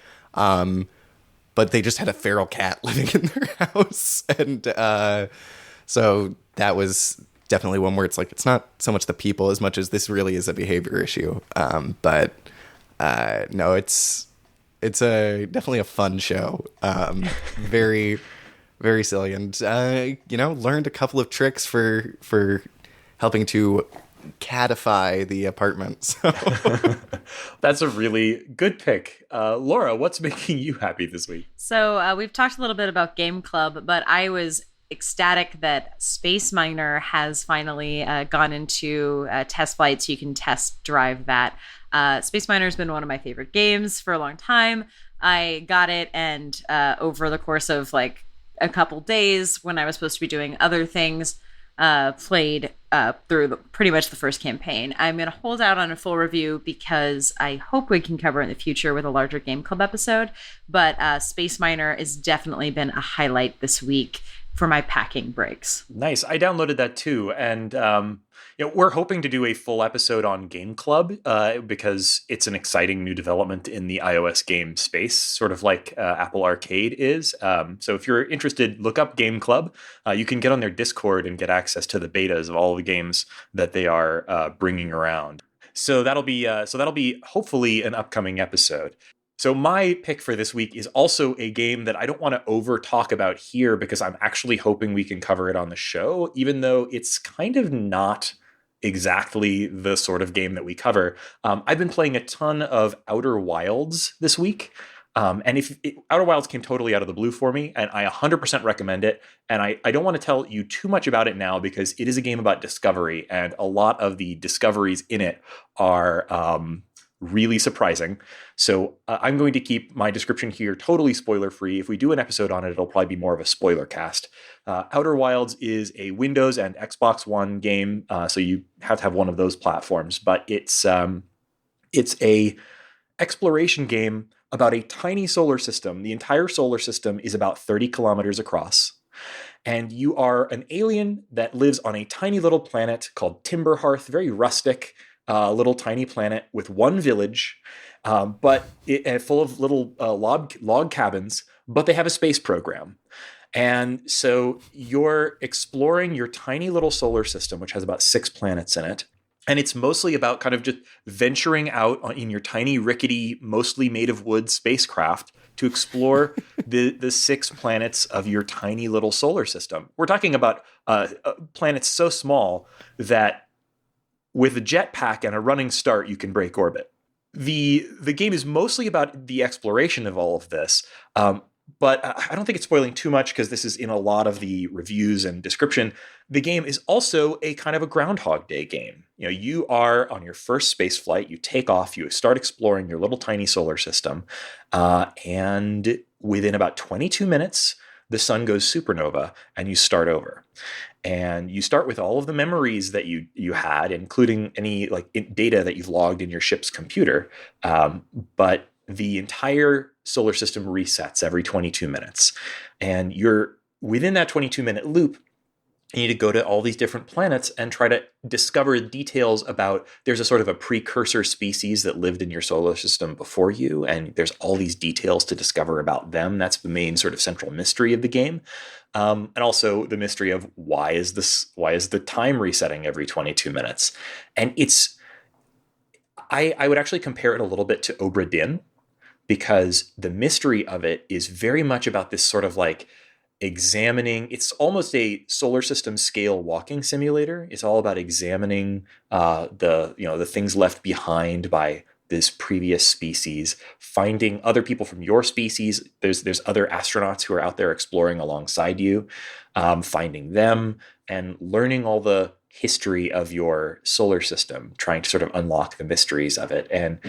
But they just had a feral cat living in their house. And so that was definitely one where it's like, it's not so much the people as much as this really is a behavior issue. But no, it's definitely a fun show. Very, very silly. And, learned a couple of tricks for helping to catify the apartment. So. That's a really good pick. Laura, what's making you happy this week? So we've talked a little bit about Game Club, but I was ecstatic that Space Miner has finally gone into test flight, so you can test drive that. Space Miner has been one of my favorite games for a long time. I got it, and over the course of like a couple days when I was supposed to be doing other things, played through pretty much the first campaign. I'm going to hold out on a full review because I hope we can cover it in the future with a larger Game Club episode. But Space Miner has definitely been a highlight this week for my packing breaks. Nice. I downloaded that too. And we're hoping to do a full episode on Game Club because it's an exciting new development in the iOS game space, sort of like Apple Arcade is. So if you're interested, look up Game Club. You can get on their Discord and get access to the betas of all the games that they are bringing around. So that'll be hopefully an upcoming episode. So my pick for this week is also a game that I don't want to over talk about here because I'm actually hoping we can cover it on the show, even though it's kind of not exactly the sort of game that we cover. I've been playing a ton of Outer Wilds this week. Outer Wilds came totally out of the blue for me, and I 100% recommend it. And I don't want to tell you too much about it now because it is a game about discovery, and a lot of the discoveries in it are really surprising. So I'm going to keep my description here totally spoiler-free. If we do an episode on it, it'll probably be more of a spoiler cast. Outer Wilds is a Windows and Xbox One game, so you have to have one of those platforms. But it's a exploration game about a tiny solar system. The entire solar system is about 30 kilometers across. And you are an alien that lives on a tiny little planet called Timberhearth, very rustic, little tiny planet with one village, but full of little log cabins, but they have a space program. And so you're exploring your tiny little solar system, which has about 6 planets in it. And it's mostly about kind of just venturing out in your tiny, rickety, mostly made of wood spacecraft to explore the 6 planets of your tiny little solar system. We're talking about planets so small that with a jetpack and a running start, you can break orbit. The game is mostly about the exploration of all of this, but I don't think it's spoiling too much because this is in a lot of the reviews and description. The game is also a kind of a Groundhog Day game. You are on your first space flight, you take off, you start exploring your little tiny solar system, and within about 22 minutes, the sun goes supernova and you start over. And you start with all of the memories that you had, including any data that you've logged in your ship's computer. But the entire solar system resets every 22 minutes. And you're within that 22-minute loop. You need to go to all these different planets and try to discover details about, there's a sort of a precursor species that lived in your solar system before you, and there's all these details to discover about them. That's the main sort of central mystery of the game. And also the mystery of why is the time resetting every 22 minutes? And I would actually compare it a little bit to Obra Dinn, because the mystery of it is very much about this sort of like examining. It's almost a solar system scale walking simulator. It's all about examining the things left behind by this previous species, finding other people from your species. There's other astronauts who are out there exploring alongside you, finding them and learning all the history of your solar system, trying to sort of unlock the mysteries of it. And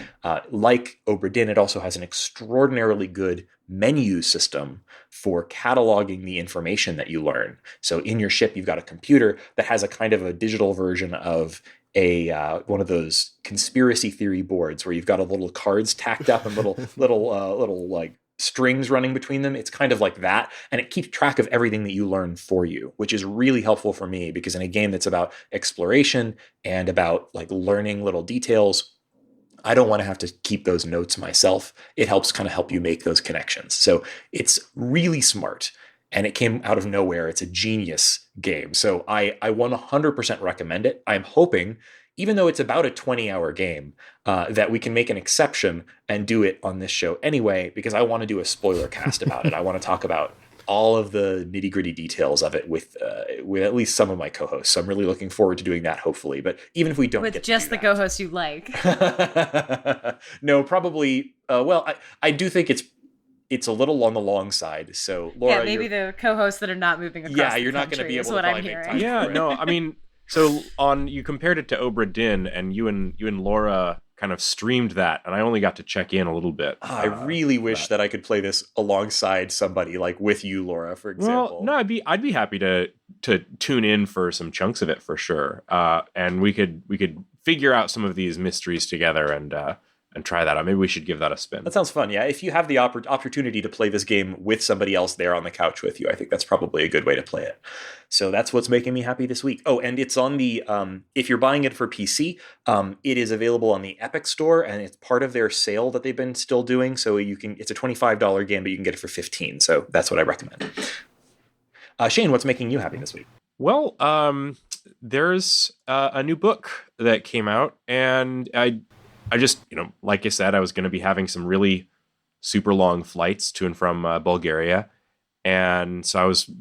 like Obra Dinn, it also has an extraordinarily good menu system for cataloging the information that you learn. So in your ship, you've got a computer that has a kind of a digital version of one of those conspiracy theory boards where you've got a little cards tacked up and little like strings running between them. It's kind of like that, and it keeps track of everything that you learn for you, which is really helpful for me, because in a game that's about exploration and about like learning little details, I don't want to have to keep those notes myself. It helps kind of help you make those connections. So it's really smart, and it came out of nowhere. It's a genius game. So I 100% recommend it. I'm hoping, even though it's about a 20-hour game, that we can make an exception and do it on this show anyway, because I want to do a spoiler cast about it. I want to talk about all of the nitty-gritty details of it with at least some of my co-hosts. So I'm really looking forward to doing that, hopefully. But even if we don't with get just to the do co-hosts you like. No, probably. I do think it's a little on the long side. So Laura, yeah, maybe the co-hosts that are not moving across. Yeah, the you're not going to be able to probably make hearing. time. Yeah, no, I mean, so you compared it to Obra Dinn, and you and Laura kind of streamed that, and I only got to check in a little bit. I really wish that I could play this alongside somebody, like with you, Laura, for example. Well, no, I'd be happy to tune in for some chunks of it for sure, and we could figure out some of these mysteries together and try that out. Maybe we should give that a spin. That sounds fun. Yeah, if you have the opportunity to play this game with somebody else there on the couch with you, I think that's probably a good way to play it. So that's what's making me happy this week. Oh, and it's on the if you're buying it for PC, it is available on the Epic Store, and it's part of their sale that they've been still doing. So it's a $25 game, but you can get it for $15. So that's what I recommend. Shane, what's making you happy this week? Well, there's a new book that came out, and I just, like I said, I was going to be having some really super long flights to and from Bulgaria. And so I was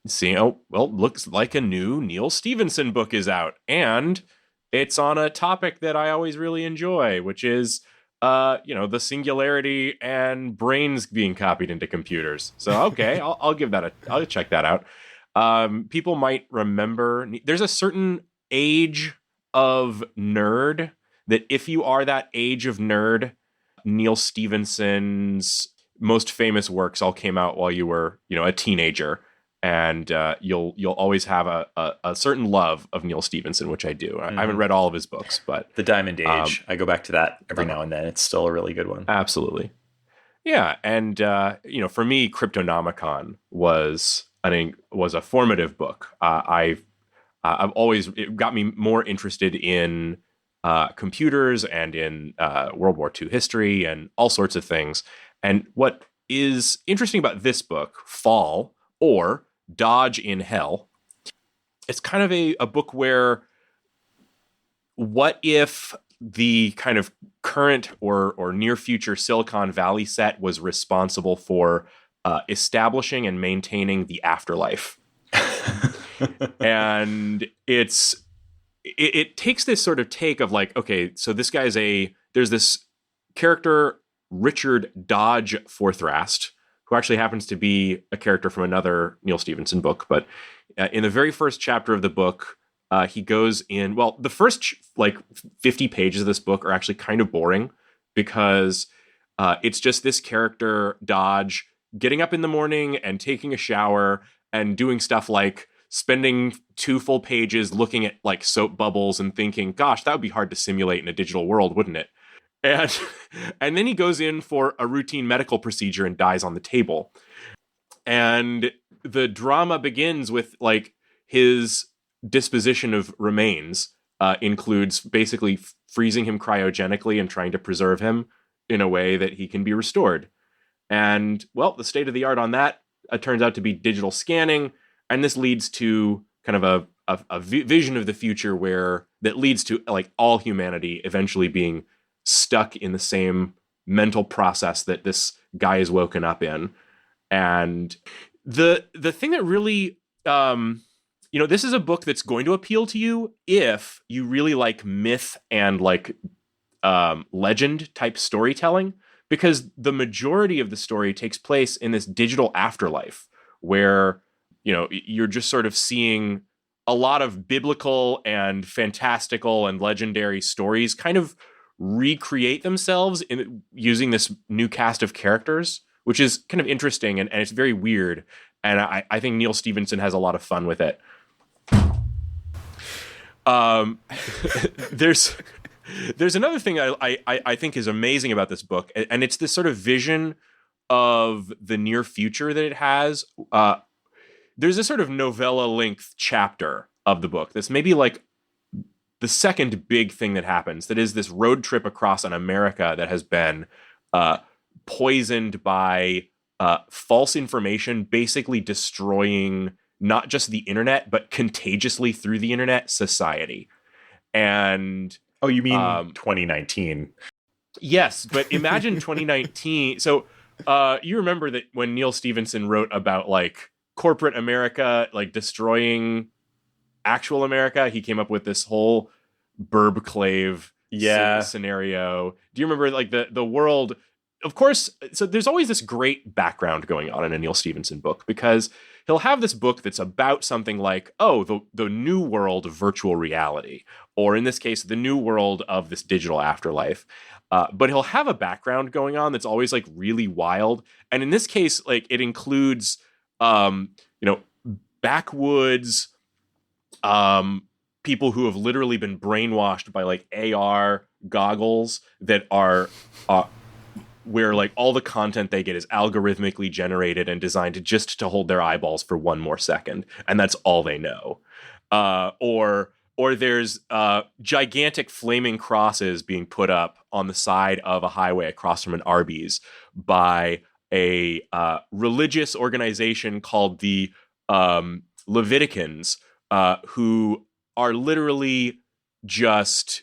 seeing, looks like a new Neal Stephenson book is out. And it's on a topic that I always really enjoy, which is, the singularity and brains being copied into computers. So, okay, I'll check that out. People might remember, there's a certain age of nerd that if you are that age of nerd, Neal Stephenson's most famous works all came out while you were, a teenager, and you'll always have a certain love of Neal Stephenson, which I do. I haven't read all of his books, but The Diamond Age, I go back to that every now and then. It's still a really good one. Absolutely, yeah. And for me, Cryptonomicon was a formative book. I've always, it got me more interested in computers and in World War II history and all sorts of things. And what is interesting about this book, Fall, or Dodge in Hell, it's kind of a book where what if the kind of current or near future Silicon Valley set was responsible for establishing and maintaining the afterlife? And it takes this sort of take of like, okay, so this guy's there's this character, Richard Dodge Forthrast, who actually happens to be a character from another Neal Stephenson book. But in the very first chapter of the book, he goes in, the first 50 pages of this book are actually kind of boring, because it's just this character, Dodge, getting up in the morning and taking a shower and doing stuff like spending 2 full pages looking at like soap bubbles and thinking, gosh, that would be hard to simulate in a digital world, wouldn't it? And then he goes in for a routine medical procedure and dies on the table. And the drama begins with like his disposition of remains includes basically freezing him cryogenically and trying to preserve him in a way that he can be restored. And the state of the art on that turns out to be digital scanning. And this leads to kind of a vision of the future where that leads to like all humanity eventually being stuck in the same mental process that this guy is woken up in. And the thing that really, this is a book that's going to appeal to you if you really like myth and like legend type storytelling, because the majority of the story takes place in this digital afterlife where, you're just sort of seeing a lot of biblical and fantastical and legendary stories kind of recreate themselves in using this new cast of characters, which is kind of interesting and it's very weird. And I think Neal Stephenson has a lot of fun with it. There's another thing I think is amazing about this book, and it's this sort of vision of the near future that it has. There's a sort of novella-length chapter of the book that's maybe like the second big thing that happens, that is this road trip across an America that has been poisoned by false information, basically destroying not just the internet, but contagiously through the internet, society. And oh, you mean 2019? Yes, but imagine 2019. So you remember that when Neal Stephenson wrote about like corporate America, like destroying actual America, he came up with this whole burbclave scenario. Do you remember like the world? Of course, so there's always this great background going on in a Neal Stephenson book, because he'll have this book that's about something like, the new world of virtual reality, or in this case, the new world of this digital afterlife. But he'll have a background going on that's always like really wild. And in this case, like it includes, backwoods, people who have literally been brainwashed by like AR goggles that are, where like all the content they get is algorithmically generated and designed just to hold their eyeballs for one more second. And that's all they know. Or there's gigantic flaming crosses being put up on the side of a highway across from an Arby's by a religious organization called the Leviticans, who are literally just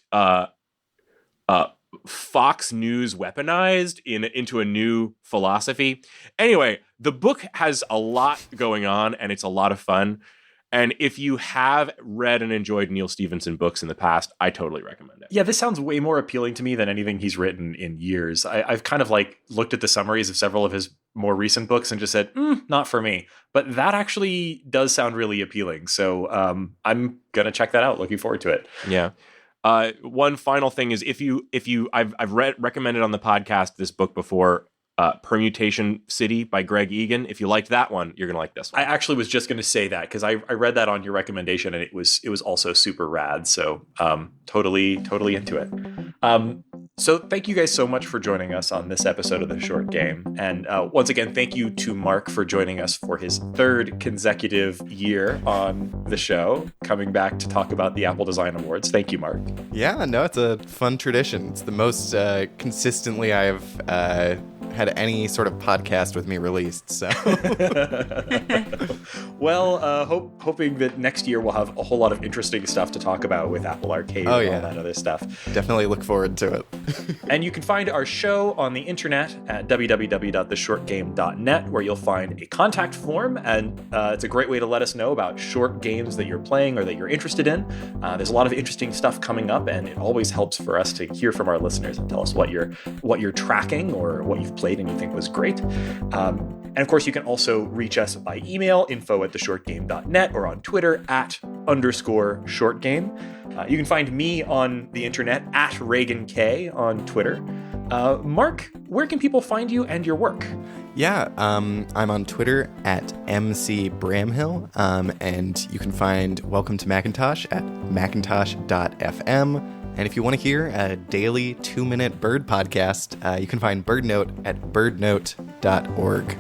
Fox News weaponized into a new philosophy. Anyway, the book has a lot going on and it's a lot of fun. And if you have read and enjoyed Neal Stephenson books in the past, I totally recommend it. Yeah, this sounds way more appealing to me than anything he's written in years. I've kind of like looked at the summaries of several of his more recent books and just said, not for me. But that actually does sound really appealing. So I'm going to check that out. Looking forward to it. Yeah. One final thing is I've recommended on the podcast this book before, Permutation City by Greg Egan. If you liked that one, you're going to like this one. I actually was just going to say that because I read that on your recommendation and it was also super rad. So totally into it. So thank you guys so much for joining us on this episode of The Short Game. And once again, thank you to Mark for joining us for his third consecutive year on the show, coming back to talk about the Apple Design Awards. Thank you, Mark. Yeah, no, it's a fun tradition. It's the most consistently I've had any sort of podcast with me released. So, well, hoping that next year we'll have a whole lot of interesting stuff to talk about with Apple Arcade and all that other stuff. Definitely look forward to it. And you can find our show on the internet at www.theshortgame.net, where you'll find a contact form, and it's a great way to let us know about short games that you're playing or that you're interested in. There's a lot of interesting stuff coming up, and it always helps for us to hear from our listeners and tell us what you're tracking or what you've played and you think was great. And of course, you can also reach us by email, info@theshortgame.net, or on Twitter @_shortgame. You can find me on the internet at Raygan K on Twitter. Mark, where can people find you and your work? Yeah, I'm on Twitter at MC Bramhill, and you can find Welcome to Macintosh at macintosh.fm. And if you want to hear a daily 2-minute bird podcast, you can find BirdNote at birdnote.org.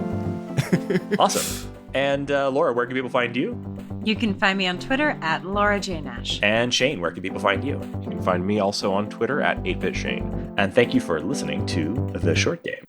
Awesome. And Laura, where can people find you? You can find me on Twitter at Laura J. Nash. And Shane, where can people find you? You can find me also on Twitter at 8BitShane. And thank you for listening to The Short Game.